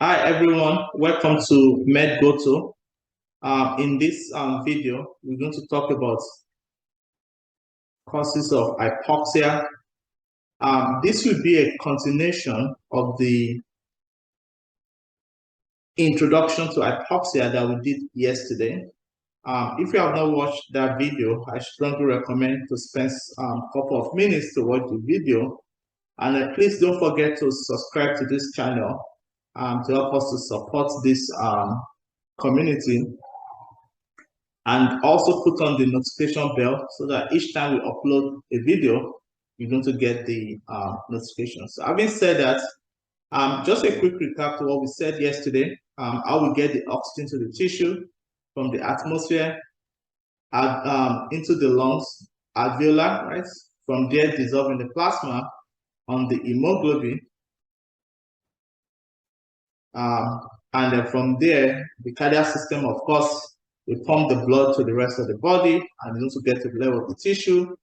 Hi everyone, welcome to MedGoto. In this video, we're going to talk about causes of hypoxia. This will be a continuation of the introduction to hypoxia that we did yesterday. If you have not watched that video, I strongly recommend to spend a couple of minutes to watch the video. And please don't forget to subscribe to this channel to help us to support this community, and also put on the notification bell so that each time we upload a video, you're going to get the notifications. So having said that, just a quick recap to what we said yesterday. How we get the oxygen to the tissue from the atmosphere into the lungs, alveolar, right? From there, dissolving the plasma on the hemoglobin. And then from there, the cardiac system, of course, we pump the blood to the rest of the body and you also get to the level of the tissue.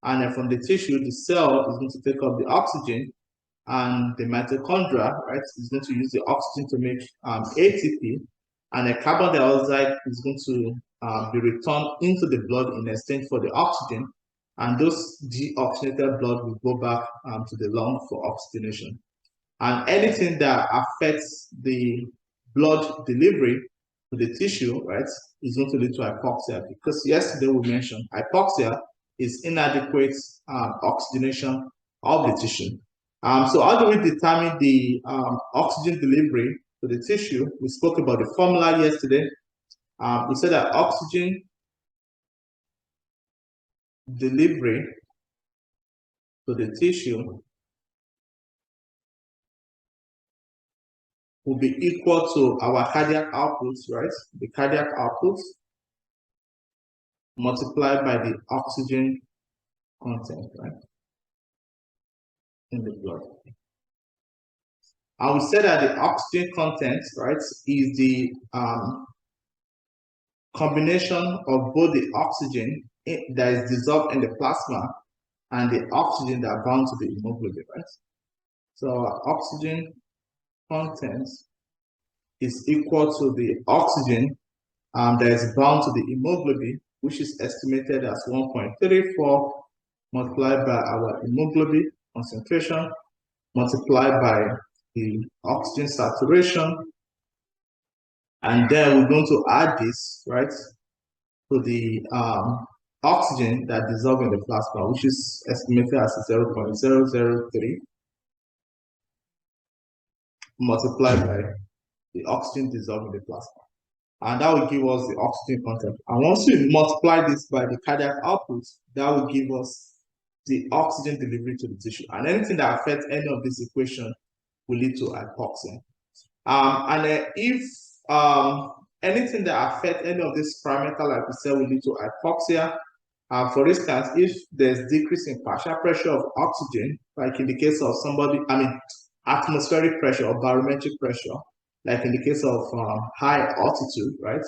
And then from the tissue, the cell is going to take up the oxygen, and the mitochondria, right, is going to use the oxygen to make ATP, and the carbon dioxide is going to be returned into the blood in exchange for the oxygen, and those deoxygenated blood will go back to the lung for oxygenation. And anything that affects the blood delivery to the tissue, right, is going to lead to hypoxia, because yesterday we mentioned hypoxia is inadequate oxygenation of the tissue. So how do we determine the oxygen delivery to the tissue? We spoke about the formula yesterday. We said that oxygen delivery to the tissue will be equal to our cardiac output, right? The cardiac output multiplied by the oxygen content, right, in the blood. And we said that the oxygen content, right, is the combination of both the oxygen that is dissolved in the plasma and the oxygen that bound to the hemoglobin, right? So our oxygen content is equal to the oxygen that is bound to the hemoglobin, which is estimated as 1.34 multiplied by our hemoglobin concentration multiplied by the oxygen saturation, and then we're going to add this, right, to the oxygen that dissolves in the plasma, which is estimated as 0.003 multiplied by the oxygen dissolved in the plasma. And that will give us the oxygen content. And once we multiply this by the cardiac output, that will give us the oxygen delivery to the tissue. And anything that affects any of this equation will lead to hypoxia. And if anything that affects any of this parameter, like we said, will lead to hypoxia. For instance, if there's decrease in partial pressure of oxygen, like in the case of somebody, atmospheric pressure or barometric pressure, like in the case of high altitude, right?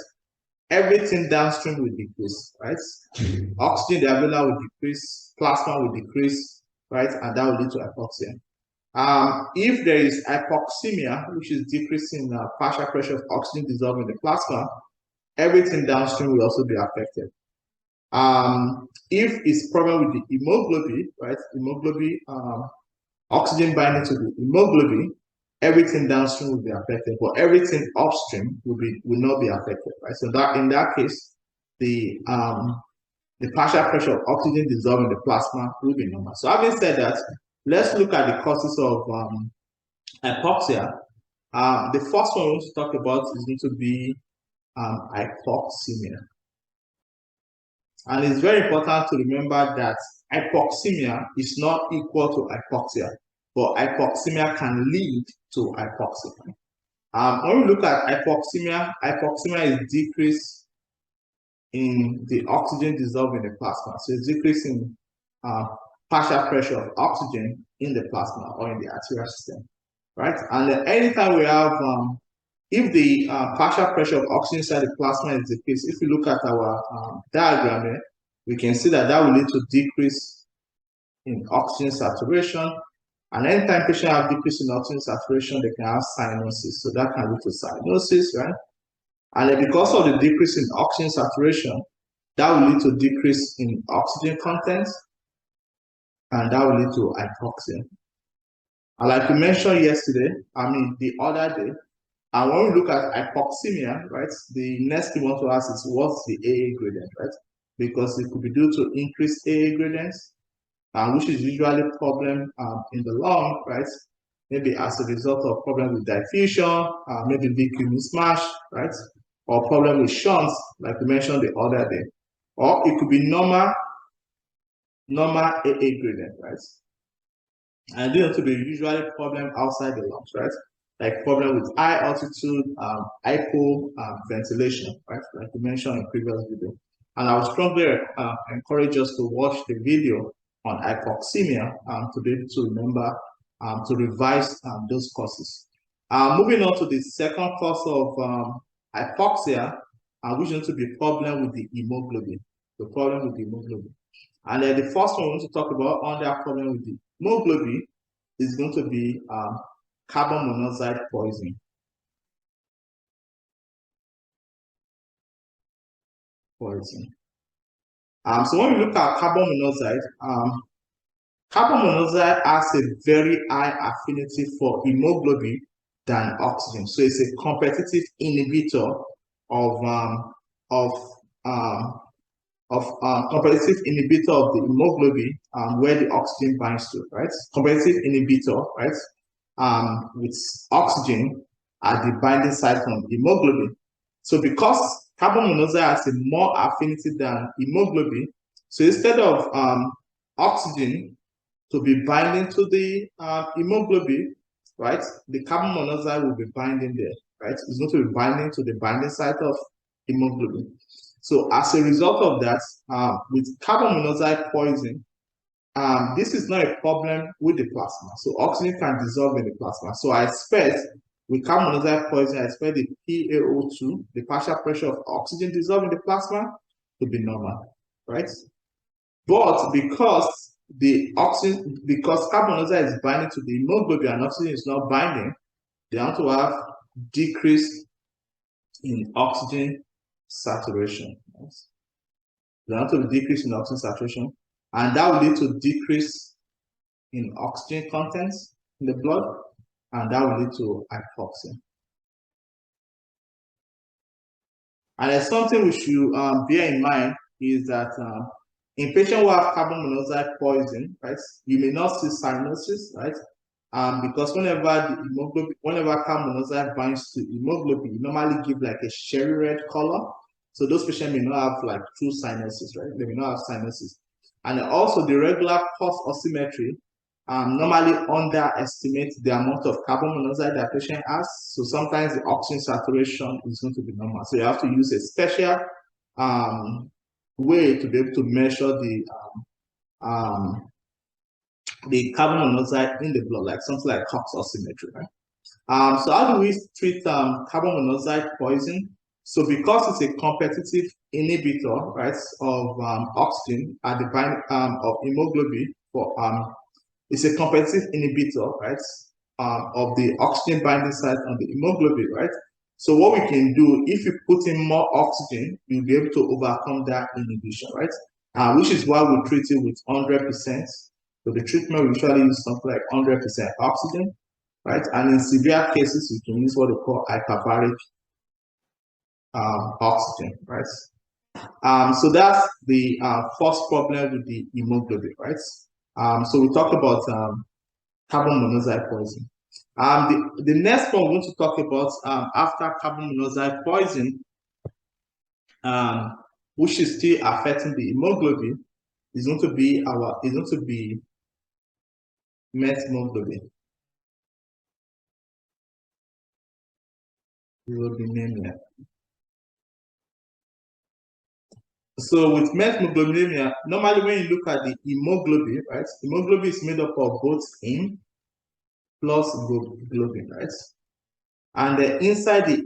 Everything downstream will decrease, right? Oxygen, the alveolar will decrease, plasma will decrease, right? And that will lead to hypoxia. If there is hypoxemia, which is decreasing partial pressure of oxygen dissolved in the plasma, everything downstream will also be affected. If it's problem with the hemoglobin, right? Hemoglobin, oxygen binding to the hemoglobin, everything downstream will be affected, but everything upstream will not be affected, right? So that in that case, the partial pressure of oxygen dissolved in the plasma will be normal. So having said that, let's look at the causes of hypoxia. The first one we want to talk about is going to be hypoxemia. And it's very important to remember that hypoxemia is not equal to hypoxia, but hypoxemia can lead to hypoxia. When we look at hypoxemia, hypoxemia is decrease in the oxygen dissolved in the plasma. So it's decreasing partial pressure of oxygen in the plasma or in the arterial system, right? And anytime we have, if the partial pressure of oxygen inside the plasma is decreased, if we look at our diagram here, we can see that that will lead to decrease in oxygen saturation, And anytime patient have decrease in oxygen saturation, they can have cyanosis. So that can lead to cyanosis, right? And then because of the decrease in oxygen saturation, that will lead to decrease in oxygen content, and that will lead to hypoxia. And like we mentioned yesterday, the other day, and when we look at hypoxemia, right, the next thing we want to ask is what's the AA gradient, right? Because it could be due to increased AA gradients, which is usually a problem in the lung, right? Maybe as a result of problem with diffusion, maybe VQ mismatch, right? Or problem with shunts, like we mentioned the other day. Or it could be normal AA gradient, right? And this to be usually problem outside the lungs, right? Like problem with high altitude, hypoventilation, right? Like we mentioned in previous video. And I would strongly encourage us to watch the video on hypoxemia to be able to remember, to revise those causes. Moving on to the second cause of hypoxia, which is going to be problem with the hemoglobin. The problem with the hemoglobin. And then the first one we want to talk about under problem with the hemoglobin is going to be carbon monoxide poisoning. So when we look at carbon monoxide has a very high affinity for hemoglobin than oxygen. So it's a competitive inhibitor of competitive inhibitor of the hemoglobin where the oxygen binds to, right? Competitive inhibitor, right? With oxygen at the binding site from hemoglobin. So because carbon monoxide has a more affinity than hemoglobin, so instead of oxygen to be binding to the hemoglobin, right? The carbon monoxide will be binding there, right? It's going to be binding to the binding site of hemoglobin. So as a result of that, with carbon monoxide poisoning, this is not a problem with the plasma. So oxygen can dissolve in the plasma. So I expect with carbon monoxide poisoning, I expect the PaO2, the partial pressure of oxygen dissolved in the plasma, to be normal, right? But because carbon monoxide is binding to the hemoglobin and oxygen is not binding, they want to have decrease in oxygen saturation. They want to decrease in oxygen saturation, and that will lead to decrease in oxygen content in the blood, and that will lead to hypoxia. And there's something we should bear in mind is that in patients who have carbon monoxide poison, right, you may not see cyanosis, right? Because whenever carbon monoxide binds to hemoglobin, you normally give like a cherry red color. So those patients may not have like true cyanosis, right? They may not have cyanosis. And also the regular pulse oximetry normally underestimates the amount of carbon monoxide that patient has. So sometimes the oxygen saturation is going to be normal. So you have to use a special way to be able to measure the carbon monoxide in the blood, like something like pulse oximetry, right? So how do we treat carbon monoxide poison? So because it's a competitive inhibitor, right, of oxygen at the bind of hemoglobin for it's a competitive inhibitor, right, of the oxygen binding site on the hemoglobin, right? So what we can do, if you put in more oxygen, you'll be able to overcome that inhibition, right? Which is why we treat it with 100%. So the treatment we usually use something like 100% oxygen, right? And in severe cases, we can use what we call hyperbaric oxygen, right? So that's the first problem with the hemoglobin, right? So we talked about carbon monoxide poison. The next one we want to talk about after carbon monoxide poison, which is still affecting the hemoglobin, is going to be methemoglobinemia. So with methemoglobinemia, normally when you look at the hemoglobin, right? Hemoglobin is made up of both heme plus globin, right? And inside the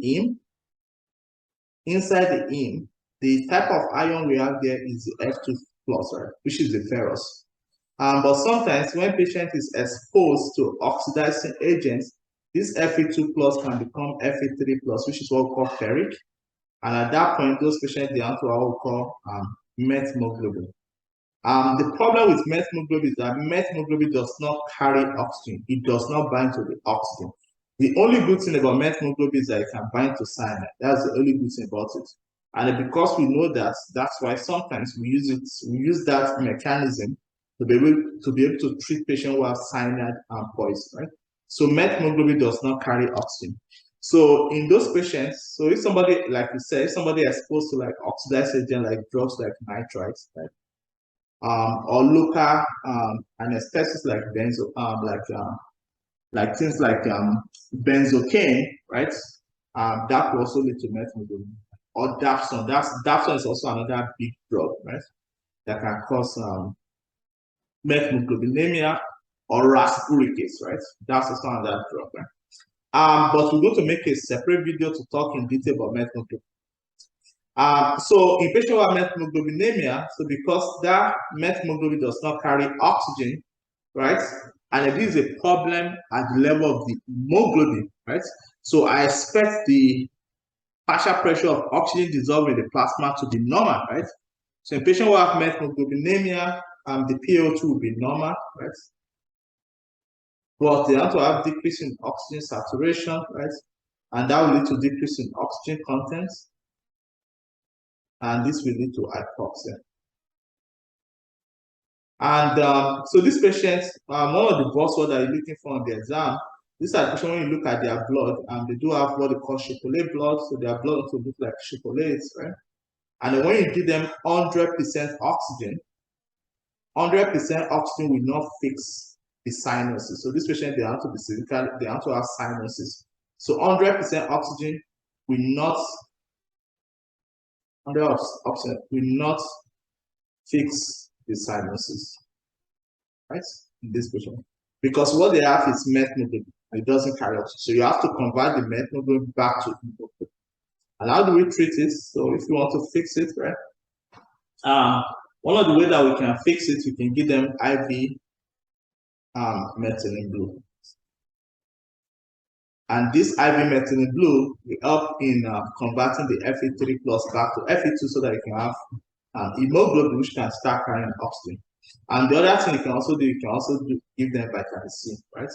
heme, the type of ion we have there is the F2 plus, right? Which is the ferrous. But sometimes when patient is exposed to oxidizing agents, this Fe2 plus can become Fe3 plus, which is what we call ferric. And at that point, those patients, they have to what we call methemoglobin. The problem with methemoglobin is that methemoglobin does not carry oxygen. It does not bind to the oxygen. The only good thing about methemoglobin is that it can bind to cyanide. That's the only good thing about it. And because we know that, that's why sometimes we use that mechanism to be able to treat patients who have cyanide poison, right? So methemoglobin does not carry oxygen. So in those patients, so if somebody, like you said, if somebody is exposed to like oxidized agent like drugs like nitrites, right? Or local anesthetics like like things like benzocaine, right? That will also lead to methemoglobin. Or dapsone. Dapsone is also another big drug, right? That can cause methemoglobinemia or rasburicase, right? That's also another drug, right? But we're going to make a separate video to talk in detail about methemoglobin. So in patients who have methemoglobinemia, so because that methemoglobin does not carry oxygen, right? And it is a problem at the level of the hemoglobin, right? So I expect the partial pressure of oxygen dissolved in the plasma to be normal, right? So in patients who have methemoglobinemia, the PaO2 will be normal, right? But they have to have decrease in oxygen saturation, right? And that will lead to decrease in oxygen content. And this will lead to hypoxia. And so these patients, one of the buzzwords that you're looking for on the exam, these are patients when you look at their blood, they do have what they call chocolate blood, so their blood will look like chocolates, right? And then when you give them 100% oxygen, 100% oxygen will not fix the sinuses. So this patient, they have to be cervical, they have to have sinuses. So 100% oxygen will not, 100% oxygen will not fix the sinuses, right? In this patient. Because what they have is methemoglobin, and it doesn't carry oxygen. So you have to convert the methemoglobin back to hemoglobin. And how do we treat it? So if you want to fix it, right? One of the ways that we can fix it, we can give them IV methylene blue. And this IV methylene blue will help in converting the Fe3 plus back to Fe2 so that you can have hemoglobin, which can start carrying oxygen. And the other thing you can also do, give them vitamin C, right?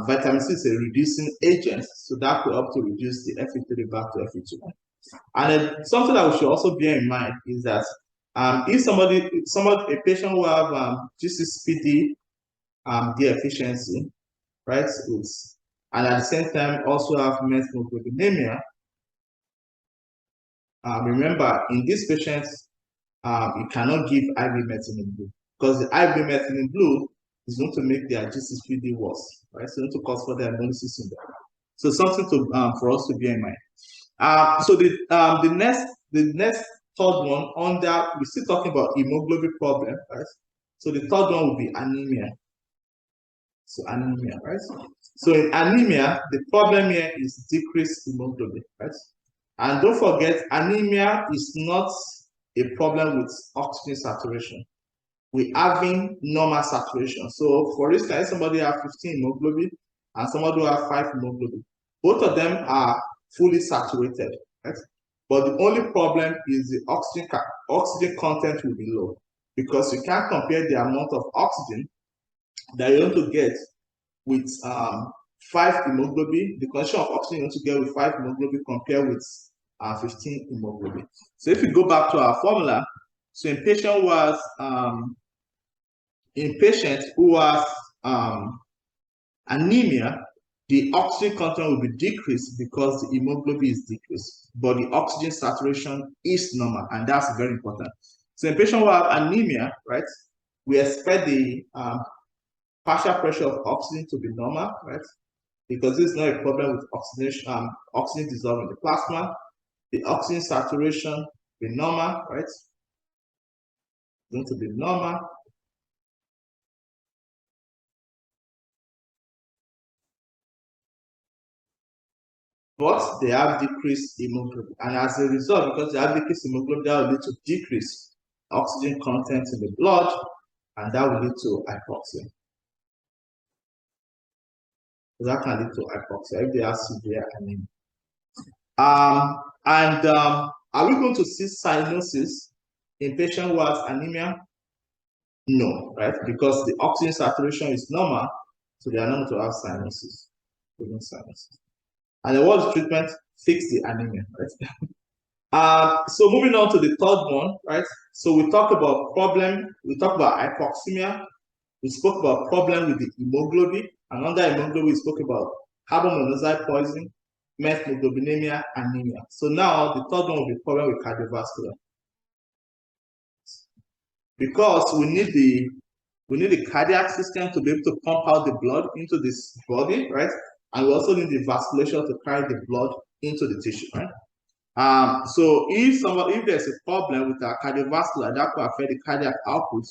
Vitamin C is a reducing agent, so that will help to reduce the Fe3 back to Fe2. And then something that we should also bear in mind is that if a patient who have G6PD deficiency, right, and at the same time also have methemoglobinemia, remember in these patients, you cannot give IV methylene blue because the IV methylene blue is going to make their G6PD worse, right? So it's going to cause further hemolysis syndrome. So something to for us to bear in mind. So the next third one under, we're still talking about hemoglobin problem, right? So the third one will be anemia. So anemia, right? So in anemia, the problem here is decreased hemoglobin, right? And don't forget, anemia is not a problem with oxygen saturation. We're having normal saturation. So for instance, somebody have 15 hemoglobin and somebody who have 5 hemoglobin. Both of them are fully saturated, right? But the only problem is the oxygen content will be low because you can't compare the amount of oxygen that you're going to get with 5 hemoglobin, the concentration of oxygen you're going to get with 5 hemoglobin compared with 15 hemoglobin. So if you go back to our formula, so in patient who has anemia, the oxygen content will be decreased because the hemoglobin is decreased, but the oxygen saturation is normal, and that's very important. So in patient who have anemia, right, we expect the partial pressure of oxygen to be normal, right? Because this is not a problem with oxidation, oxygen dissolving the plasma. The oxygen saturation be normal, right? It's going to be normal. But they have decreased hemoglobin. And as a result, because they have decreased hemoglobin, that will lead to decreased oxygen content in the blood. and that will lead to hypoxia. So that can lead to hypoxia if they have severe anemia. Are we going to see cyanosis in patient who has anemia? No, right? Because the oxygen saturation is normal, so they are not going to have cyanosis. And then what's the treatment? Fix the anemia, right? So moving on to the third one, right? So we talked about hypoxemia, we spoke about problem with the hemoglobin, and under hemoglobin, we spoke about carbon monoxide poisoning, methemoglobinemia, anemia. So now the third one will be problem with cardiovascular. Because we need the cardiac system to be able to pump out the blood into this body, right? And we also need the vasculature to carry the blood into the tissue, right? So if there's a problem with our cardiovascular, that could affect the cardiac output,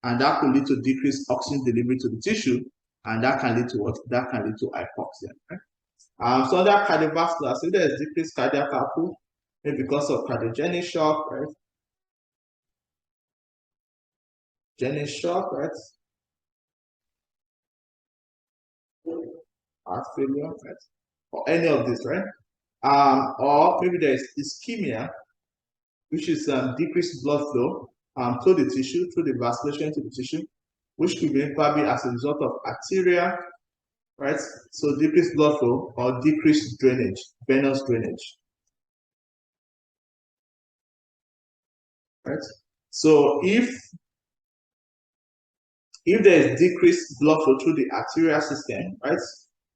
and that could lead to decreased oxygen delivery to the tissue, and that can lead to what? That can lead to hypoxia. Right? So under cardiovascular, so there's decreased cardiac output, maybe because of cardiogenic shock, right? Genic shock, right? Heart failure, right? Or any of this, right? Or maybe there's ischemia, which is decreased blood flow to the tissue, through the vasculation to the tissue, which could be probably as a result of arteria, right? So decreased blood flow or decreased drainage, venous drainage, right? So if there is decreased blood flow through the arterial system, right,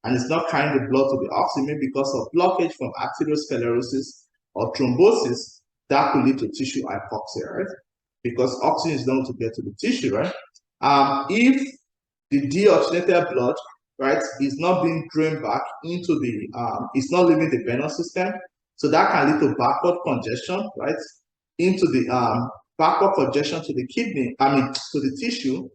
and it's not carrying the blood to the oxygen, maybe because of blockage from arteriosclerosis or thrombosis, that could lead to tissue hypoxia, right? Because oxygen is not to get to the tissue, right? If the deoxygenated blood, right, is not being drained back into the, it's not leaving the venous system, so that can lead to backward congestion, right, into the backward congestion to the kidney, to the tissue,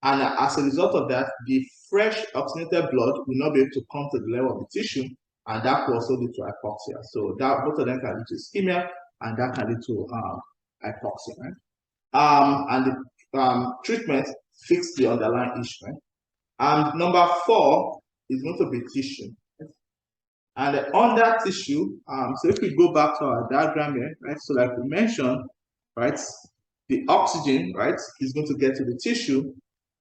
and as a result of that, the fresh oxygenated blood will not be able to come to the level of the tissue, and that will also lead to hypoxia. So that both of them can lead to ischemia, and that can lead to hypoxia, right? And the treatment fix the underlying issue, right? Number 4 is going to be tissue. And under tissue, so if we go back to our diagram here, right? So like we mentioned, right, the oxygen, right, is going to get to the tissue.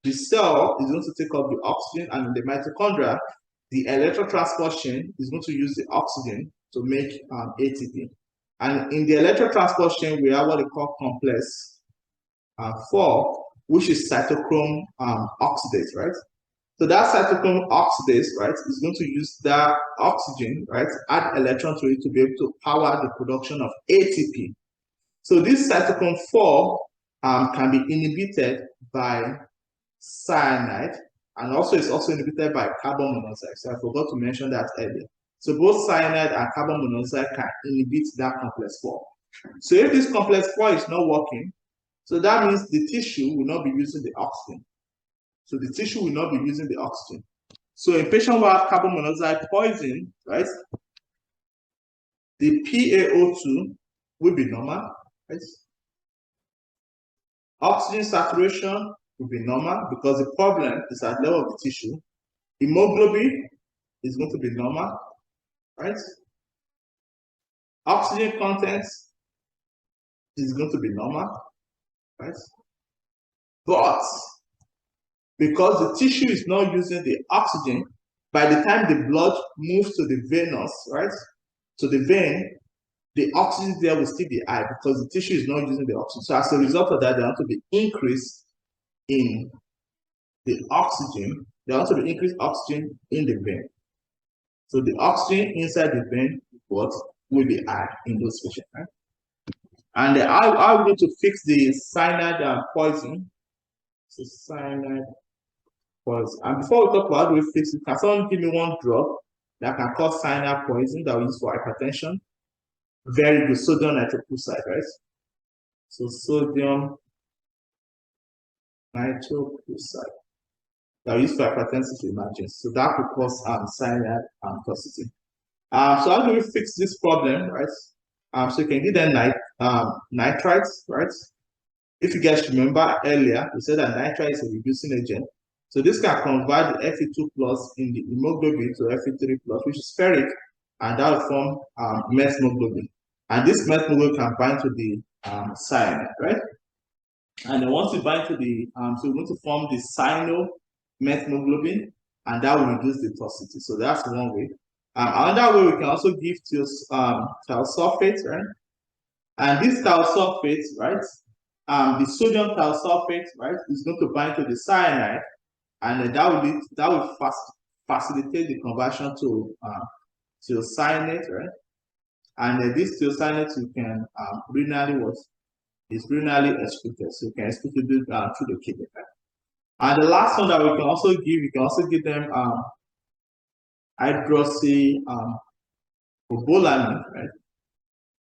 The cell is going to take up the oxygen, and in the mitochondria, the electron transport chain is going to use the oxygen to make ATP. And in the electron transport chain, we have what they call complex 4, which is cytochrome oxidase, right? So that cytochrome oxidase, right, is going to use that oxygen, right, add electron to it to be able to power the production of ATP. So this cytochrome 4 can be inhibited by cyanide, and also it's also inhibited by carbon monoxide. So I forgot to mention that earlier. So both cyanide and carbon monoxide can inhibit that complex 4. So if this complex 4 is not working, so that means the tissue will not be using the oxygen. So the tissue will not be using the oxygen. So in patients who have carbon monoxide poisoning, right, the PaO2 will be normal, right? Oxygen saturation will be normal because the problem is at the level of the tissue. Hemoglobin is going to be normal, right? Oxygen content is going to be normal, right? But because the tissue is not using the oxygen, by the time the blood moves to the venous, right, to the vein, the oxygen there will still be high because the tissue is not using the oxygen. So as a result of that, there has to be increase in the oxygen. There has to be increased oxygen in the vein. So the oxygen inside the vein will be high in those patients, right? And how are we going to fix the cyanide poison? So cyanide poison. And before we talk about how do we fix it, can someone give me one drug that can cause cyanide poison that we use for hypertension? Very good, sodium nitroprusside, right? So sodium nitroprusside that we use for hypertensive emergency. So that could cause cyanide toxicity. So how do we fix this problem, right? So you can give them nitrites, right? If you guys remember earlier, we said that nitrite is a reducing agent. So this can convert the Fe2 plus in the hemoglobin to Fe3 plus, which is ferric, and that will form methemoglobin. And this methemoglobin can bind to the cyanide, right? And then once you bind to the, so we're going to form the cyanomethemoglobin, and that will reduce the toxicity. So that's one way. Another way, we can also give thiosulfate, right? And this thiosulfate, right? The sodium thiosulfate, right, is going to bind to the cyanide, and that will facilitate the conversion to cyanide, right? And this cyanide you can renally is renally excreted, so you can excrete it through the kidney. Right? And the last one that we can also give them hydroxycobalamin, right?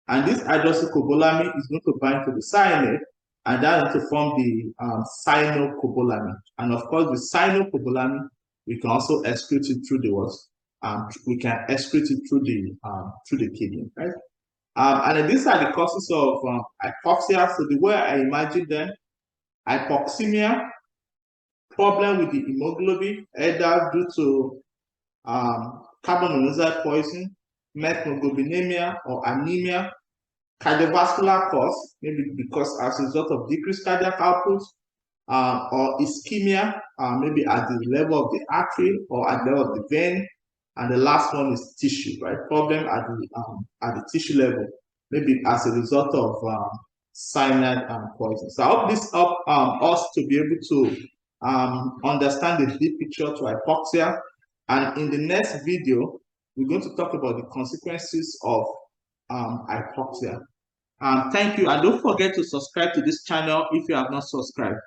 And this hydroxycobalamin is going to bind to the cyanide, and that is to form the cyanocobalamin. And of course, the cyanocobalamin, we can also excrete it through the what? We can excrete it through the kidney, right? And then these are the causes of hypoxia. So the way I imagine them: hypoxemia, problem with the hemoglobin, either due to carbon monoxide poison, methemoglobinemia, or anemia. Cardiovascular cause, maybe because as a result of decreased cardiac output, or ischemia, maybe at the level of the artery or at the level of the vein. And the last one is tissue, right? Problem at the tissue level, maybe as a result of cyanide poison. So I hope this helps us to be able to understand the big picture to hypoxia. And in the next video, we're going to talk about the consequences of hypoxia. Thank you, and don't forget to subscribe to this channel if you have not subscribed.